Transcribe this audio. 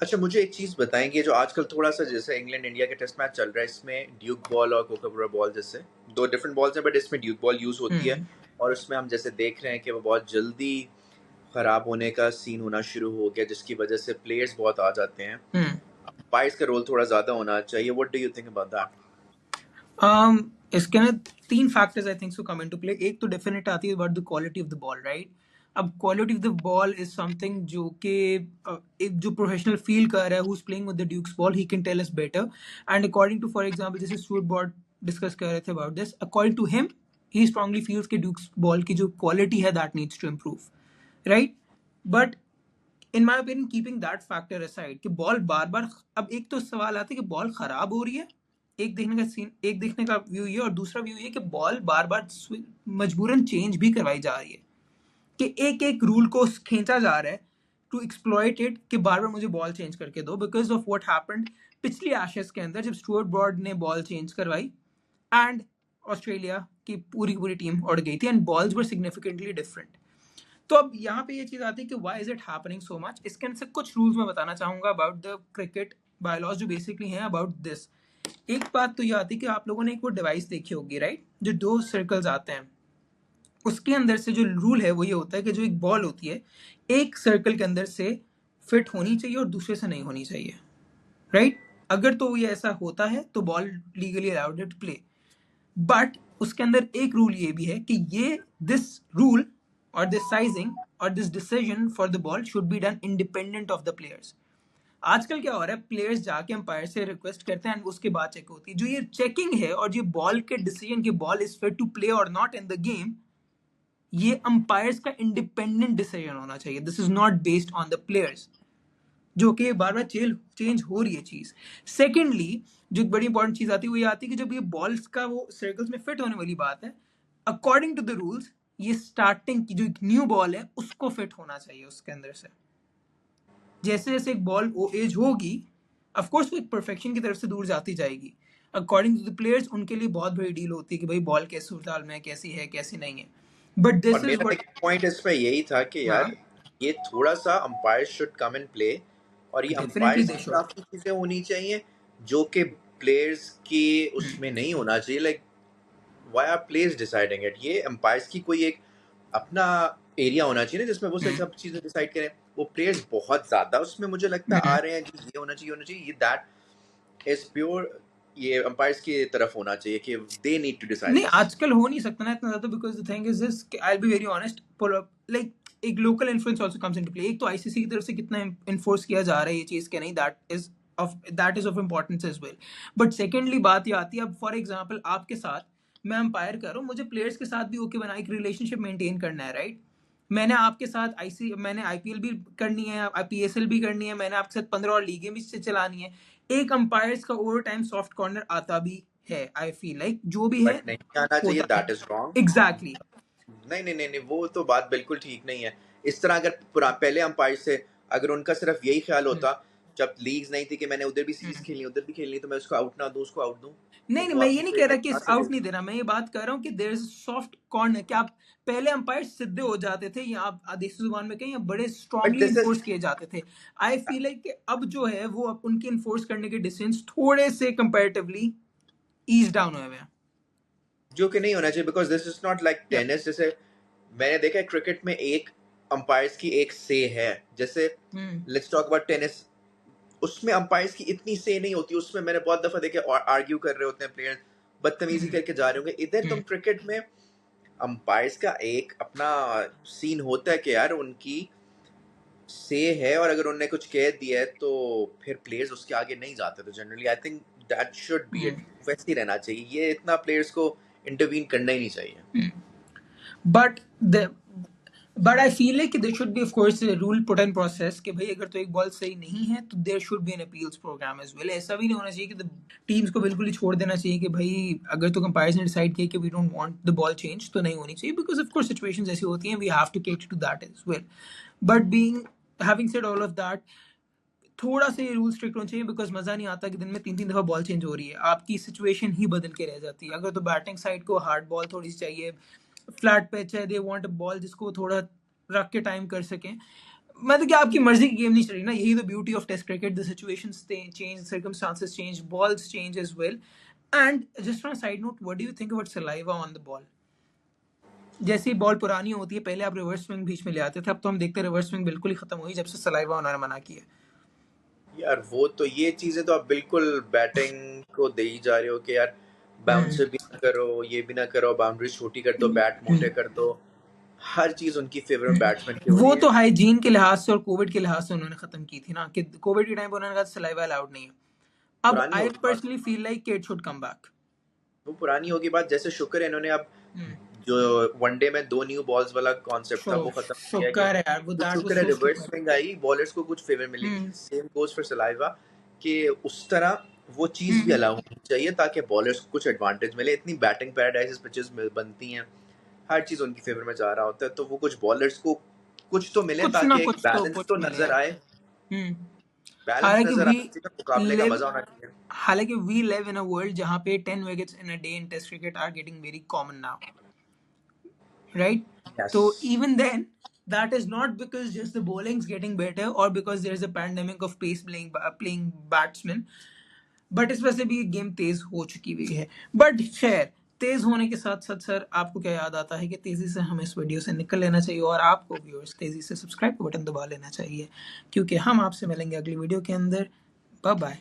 अच्छा, मुझे एक चीज़ बताएँ कि जो आजकल थोड़ा-सा जैसे इंग्लैंड इंडिया का टेस्ट मैच चल रहा है, इसमें ड्यूक बॉल और कोकाकोला बॉल जैसे 2 डिफरेंट बॉल्स हैं, बट इसमें ड्यूक बॉल यूज़ होती है हम्म और उसमें हम जैसे देख रहे हैं कि वो बहुत जल्दी खराब होने का सीन होना शुरू हो गया, जिसकी वजह से प्लेयर्स बहुत आ जाते हैं। हम्म अंपायर्स का रोल थोड़ा ज़्यादा होना चाहिए। What do you think about that? इसके ना तीन factors I think so come into play. एक तो डेफिनेट आती है about the quality of the ball, right? अब quality of the ball is something जो कि एक जो प्रोफेशनल फील कर रहा है, who is playing with the Dukes ball, he can tell us better. And according to, for example, जैसे Stuart Broad discuss कर रहे थे about this, according to him he strongly feels कि ड्यूक्स बॉल की जो क्वालिटी है that needs to improve, right? But in my opinion, keeping that factor aside कि ball बार बार, अब एक तो सवाल आता है कि बॉल खराब हो रही है, एक देखने का सीन, एक देखने का व्यू ये, और दूसरा व्यू ये कि बॉल बार बार मजबूरन चेंज भी करवाई जा रही है, कि एक एक रूल को खींचा जा रहा है टू एक्सप्लॉइट इट, कि बार बार मुझे बॉल चेंज करके दो, बिकॉज ऑफ व्हाट हैपेंड पिछली एशेज के अंदर, जब स्टुअर्ट ब्रॉड ने बॉल चेंज करवाई एंड ऑस्ट्रेलिया की पूरी टीम उड़ गई थी and balls were significantly different. तो अब यहाँ पे ये चीज आती है कि why is it happening so much. इसके अंदर से कुछ रूल्स मैं बताना चाहूंगा अबाउट द क्रिकेट बायलॉज जो बेसिकली हैं अबाउट दिस। एक बात तो ये आती है कि आप लोगों ने एक वो डिवाइस देखी होगी, राइट, जो दो सर्कल्स आते हैं, उसके अंदर से जो रूल है वो ये होता है कि जो एक बॉल होती है, एक सर्कल के अंदर से फिट होनी चाहिए और दूसरे से नहीं होनी चाहिए, राइट? अगर तो ये ऐसा होता है तो ball legally allowed to play. But उसके अंदर एक रूल ये भी है कि ये दिस रूल और दिस साइजिंग और this decision for the ball should be done independent of the players. आजकल क्या हो रहा है, प्लेयर्स जाके अंपायर से रिक्वेस्ट करते हैं एंड उसके बाद चेक होती है। जो ये चेकिंग है और ये बॉल के डिसीजन की ball is fit to play और नॉट इन द गेम, ये अंपायर्स का इंडिपेंडेंट डिसीजन होना चाहिए। This is not based on the players, जो कि बार बार चेंज हो रही है चीज। सेकेंडली, जो एक बड़ी इंपॉर्टेंट चीज आती है वो ये आती है कि जब ये बॉल्स का वो सर्कल्स में फिट होने वाली बात है, अकॉर्डिंग टू द रूल्स, ये स्टार्टिंग की जो एक न्यू बॉल है उसको फिट होना चाहिए उसके अंदर से। जैसे जैसे एक बॉल वो एज होगी, ऑफकोर्स वो एक परफेक्शन की तरफ से दूर जाती जाएगी। अकॉर्डिंग टू द प्लेयर्स, उनके लिए बहुत बड़ी डील होती है कि भाई बॉल कैसे सूरताल में है, कैसी है कैसी नहीं है। बट और दिस इज मेरा व्हाट। एक पॉइंट इसमें यही था कि हाँ, यार, ये थोड़ा-सा umpire should come in play और ये डेफिनेटली अंपायर्स दे की शुड। काफ़ी चीज़ें होनी चाहिए, जो कि प्लेयर्स के उसमें नहीं होना चाहिए। Like why are players deciding it? ये एम्पायर्स की कोई एक अपना एरिया होना चाहिए ना, जिसमें वो सब चीजें डिसाइड करें। वो प्लेयर्स बहुत ज्यादा उसमें मुझे लगता है आ रहे हैं कि ये होना चाहिए, ये दैट इज प्योर, ये एम्पायर्स की तरफ होना चाहिए कि दे नीड टू डिसाइड नहीं, दिस। आजकल हो नहीं सकता ना इतना ज्यादा, because the thing is this, I will be very honest, like एक local influence also comes into play. एक तो आईसीसी की तरफ से कितना इन्फोर्स किया जा रहा है ये चीज कि नहीं, that is of importance as well. But secondly बात ये आती है, अब फॉर एग्जाम्पल आपके साथ मैं अंपायर कर रहा हूँ, मुझे प्लेयर्स के साथ भी ओके बना एक रिलेशनशिप मेंटेन करना है, राइट? मैंने आपके साथ मैंने आईपीएल भी करनी है, पीएसएल भी करनी है, मैंने आपके साथ 15 और लीगें भी से चलानी है। एक अंपायर्स का ओवर टाइम सॉफ्ट कॉर्नर आता भी है, आई फील लाइक जो भी है बट नहीं आना चाहिए, होता है। That is wrong. एग्जैक्टली। नहीं नहीं नहीं नहीं, वो तो बात बिल्कुल ठीक नहीं है। इस तरह अगर पहले अंपायर से अगर उनका सिर्फ यही ख्याल होता, जब लीग्स नहीं थी कि मैंने उधर भी सीरीज खेलनी उधर भी खेलनी, तो मैं उसको आउट ना दूं, उसको आउट दूं, नहीं तो नहीं, वो मैं ये अपनी नहीं कह रहा फेवरेट कि कहाँ से आउट ले। नहीं देना, मैं ये बात कर रहा हूँ कि देयर इज सॉफ्ट कॉर्नर, कि आप पहले अंपायर सीधे हो जाते थे या आप देसी जुबान में कहें या बड़े but strongly this is enforce किए जाते थे। आई फील लाइक कि अब जो है वो अब उनके इन्फोर्स करने के डिस्टेंस थोड़े से कंपैरेटिवली ईज डाउन हुए हैं। जो कि नहीं होना चाहिए, because this is not like या टेनिस। जैसे मैंने देखा है क्रिकेट में एक अंपायर्स की एक से है, जैसे लेट्स टॉक अबाउट टेनिस, उसमें अंपायर्स की इतनी से नहीं होती। उसमें मैंने बहुत दफा देखे आर्ग्यू कर रहे होते हैं प्लेयर, बदतमीजी करके जा रहे होंगे। इधर तुम क्रिकेट में अंपायर्स का एक अपना सीन होता है कि यार उनकी से है, और अगर उन्होंने कुछ कह दिया है तो फिर प्लेयर्स उसके आगे नहीं जाते। तो generally I think that should be it, वैसे ही रहना चाहिए। ये इतना प्लेयर्स को इंटरवीन करना ही नहीं चाहिए। But the but I feel like there should be of course rule put in process कि भाई अगर तो एक बॉल सही नहीं है तो there should be an appeals program as well. ऐसा भी नहीं होना चाहिए कि टीम्स को बिल्कुल ही छोड़ देना चाहिए कि भाई अगर तो कंपायर्स ने डिसाइड किया कि we don't want the ball change तो नहीं होनी चाहिए, बिकॉज ऑफ कोर्स सिचुएशंस ऐसी होती हैं, we have to cater to that as well. But being having said all of that, थोड़ा सा ये रूल स्ट्रिक्ट होना चाहिए, बिकॉज मजा नहीं आता कि दिन में 3-3 दफा बॉल चेंज हो रही है, आपकी सिचुएशन ही बदल के रह जाती है। अगर तो बैटिंग साइड को हार्ड बॉल थोड़ी सी चाहिए, फ्लैट पिच है, दे वांट अ बॉल जिसको थोड़ा रख के टाइम कर सकें, मतलब कि आपकी मर्जी की गेम नहीं चल रही ना, यही तो beauty of test cricket, the situations change, circumstances change, balls change as well. And just on a side note, what do you think about saliva on the ball? जैसे बॉल पुरानी होती है, पहले आप रिवर्स स्विंग बीच में ले आते थे, अब तो हम देखते हैं रिवर्स स्विंग बिल्कुल ही खत्म हुई जब से सलाइवा उन्होंने मना किया। यार वो तो ये चीजें तो आप बिल्कुल बैटिंग को दे ही जा रहे हो कि यार बाउंसर भी ना करो, ये भी ना करो, बाउंड्री छोटी कर दो, बैट मोटे कर दो। हर चीज उनकी फेवर में बैट्समैन की हो वो रही तो है। हाइजीन के लिहाज से और कोविड के लिहाज से उन्होंने खत्म की थी ना, कि कोविड के टाइम पे उन्होंने कहा सलाइवा अलाउड नहीं है। अब पुरानी आई होगी बात। Personally feel like it should come back. वो पुरानी होगी बात। जैसे शुक्र है इन्होंने अब जो वनडे में 2 न्यू बॉल्स वाला कॉन्सेप्ट था वो खत्म किया शुक्र कि है यार, वो तो दैट वाज शुक्र है सो रिवर्स स्टूपिड। स्विंग आई, बॉलर्स को कुछ फेवर मिलेगी। सेम गोज फॉर सलाइवा कि उस तरह वो चीज भी अलाउ होनी चाहिए ताकि बॉलर्स को कुछ एडवांटेज मिले। इतनी बैटिंग पैराडाइज पिचेस बनती हैं, हर चीज उनकी फेवर में जा रहा होता है, तो वो कुछ बॉलर्स को कुछ तो मिले ताकि एक बैलेंस कुछ तो मिले नजर यार। आए। बैलेंस हालांकि नजर वी आना चाहिए, मुकाबले का लिव मजा होना चाहिए। हालांकि we live in a world जहां पे 10 wickets in a day in test cricket are getting very common now, right? Yes. So even then, that is not because just the bowling's getting better or because there's a pandemic of pace playing batsmen, but इस वजह से भी game तेज हो चुकी हुई है। But खैर, तेज होने के साथ साथ सर आपको क्या याद आता है कि तेजी से हमें इस वीडियो से निकल लेना चाहिए, और आपको व्यूअर्स तेजी से सब्सक्राइब बटन दबा लेना चाहिए, क्योंकि हम आपसे मिलेंगे अगली वीडियो के अंदर। Bye bye.